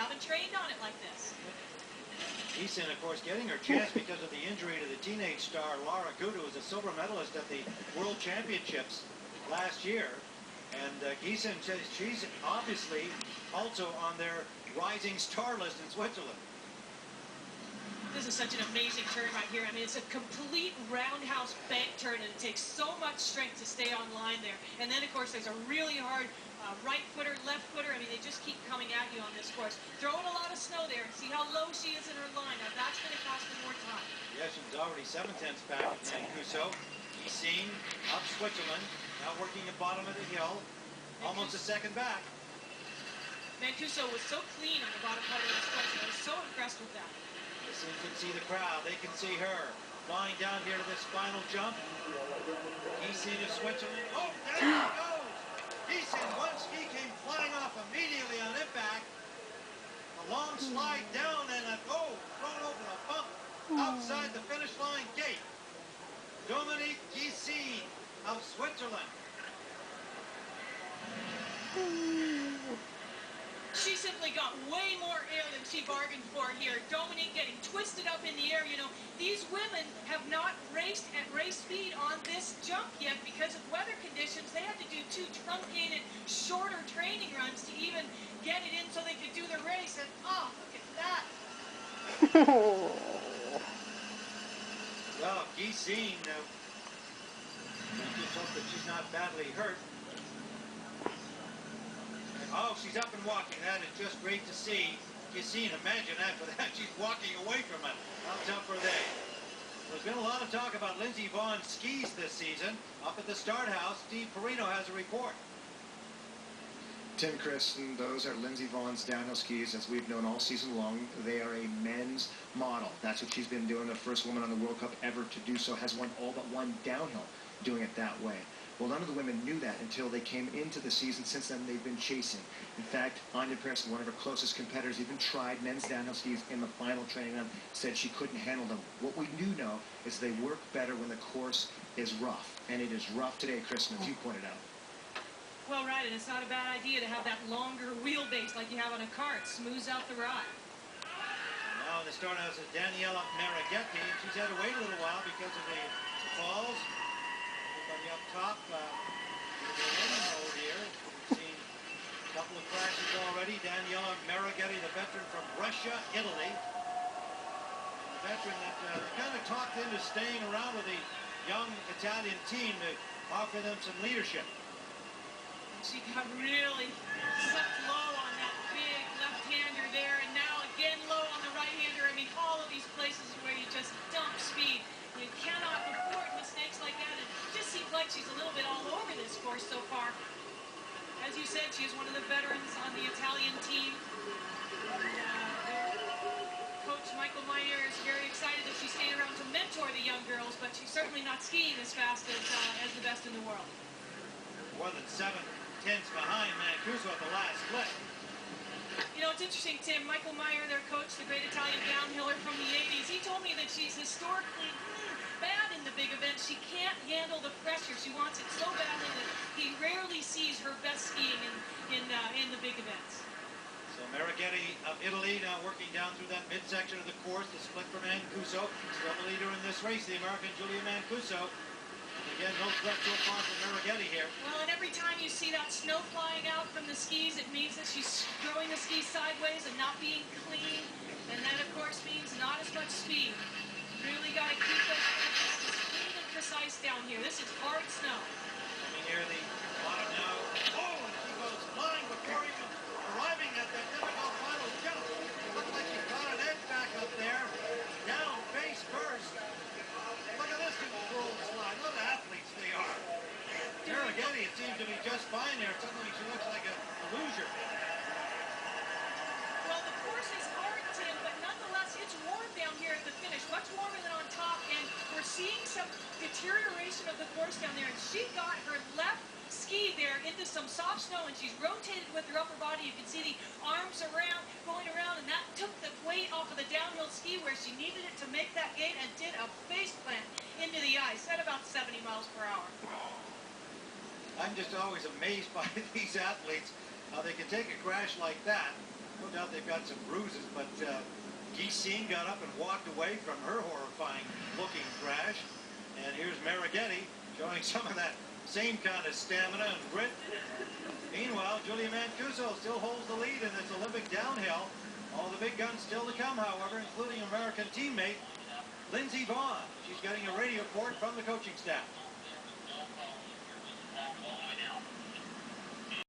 haven't trained on it like this. Giesen, of course, getting her chance because of the injury to the teenage star Lara Gut, who was a silver medalist at the World Championships last year. And Giesen, she's obviously also on their rising star list in Switzerland. This is such an amazing turn right here. I mean, it's a complete roundhouse bank turn, and it takes so much strength to stay on line there. And then, of course, there's a really hard right footer, left footer. I mean, they just keep coming at you on this course. Throwing a lot of snow there. See how low she is in her line. Now, that's going to cost her more time. Yeah, she's already 7/10 back at Mancuso. Giesen up Switzerland, now working the bottom of the hill. Almost a second back. Mancuso was so clean on the bottom part of this course. I was so impressed with that. Giesen can see the crowd. They can see her flying down here to this final jump. Giesen of Switzerland. Oh, there she goes! Giesen, one ski came flying off immediately on impact. A long slide down and a thrown over a bump outside the finish line gate. Dominique Giesen of Switzerland. She simply got way more air than she bargained for here. Dominique getting twisted up in the air. You know, these women have not raced at race speed on this jump yet because of weather conditions. They had to do 2 truncated, shorter training runs to even get it in so they could do the race. And, oh, look at that. Well, Giesen, we just hope that she's not badly hurt. Oh, she's up and walking. That is just great to see. Giesen, imagine after that, she's walking away from it. How tough are they? There's been a lot of talk about Lindsey Vaughn's skis this season. Up at the start house, Steve Perino has a report. Tim, Chris, and those are Lindsey Vaughn's downhill skis, as we've known all season long. They are a men's model. That's what she's been doing. The first woman on the World Cup ever to do so, has won all but one downhill doing it that way. Well, none of the women knew that until they came into the season. Since then, they've been chasing. In fact, Anya Pearson, one of her closest competitors, even tried men's downhill skis in the final training run, said she couldn't handle them. What we do know is they work better when the course is rough. And it is rough today, Kristen, as you pointed out. Well, right, and it's not a bad idea to have that longer wheelbase like you have on a car. It smooths out the ride. Now in the start house is Daniela Marighetti. She's had to wait a little while because of the falls. Everybody up top, the winning mode here. We've seen a couple of crashes already. Daniela Marighetti, the veteran from Russia, Italy. The veteran that kind of talked into staying around with the young Italian team to offer them some leadership. She got really sucked low on that big left-hander there, and now again low on the right-hander. I mean, all of these places where you just dump speed. You cannot afford mistakes like that. It just seems like she's a little bit all over this course so far. As you said, she's one of the veterans on the Italian team. Coach Michael Meyer is very excited that she's staying around to mentor the young girls, but she's certainly not skiing as fast as the best in the world. More than 7/10 behind Mancuso at the last split. You know, it's interesting, Tim. Michael Meyer, their coach, the great Italian downhiller from the 80s, he told me that she's historically bad in the big events. She can't handle the pressure. She wants it so badly that he rarely sees her best skiing in the big events. So Marighetti of Italy now working down through that midsection of the course, the split for Mancuso. Still the leader in this race, the American Julia Mancuso. Again, no threat so far from Marighetti here. Well, and every time you see that snow flying out from the skis, it means that she's throwing the skis sideways and not being clean. And that, of course, means not as much speed. Really got to keep those edges clean and precise down here. This is hard snow. Coming near the bottom now. Oh, and she goes flying before even arriving at that difficult final jump. Looked like she caught an edge back up there. Down face first. Look at this controlled slide. What athletes they are. Marighetti, it seems to be just fine there. Suddenly she looks like a loser. Well, the course is hard, Tim, but nonetheless, it's warm down here at the finish. Much warmer than on top, and we're seeing some deterioration of the course down there. And she got her left ski there into some soft snow, and she's rotated with her upper body. You can see the arms going around, and that took the weight off of the downhill ski where she needed it to make that gate, and did a face plant into the ice at about 70 miles per hour. I'm just always amazed by these athletes, how they can take a crash like that, put doubt they've got some bruises, but Geesine got up and walked away from her horrifying looking crash. And here's Marigetti showing some of that same kind of stamina and grit. Meanwhile, Julia Mancuso still holds the lead in this Olympic downhill. All the big guns still to come, however, including American teammate Lindsey Vonn. She's getting a radio report from the coaching staff.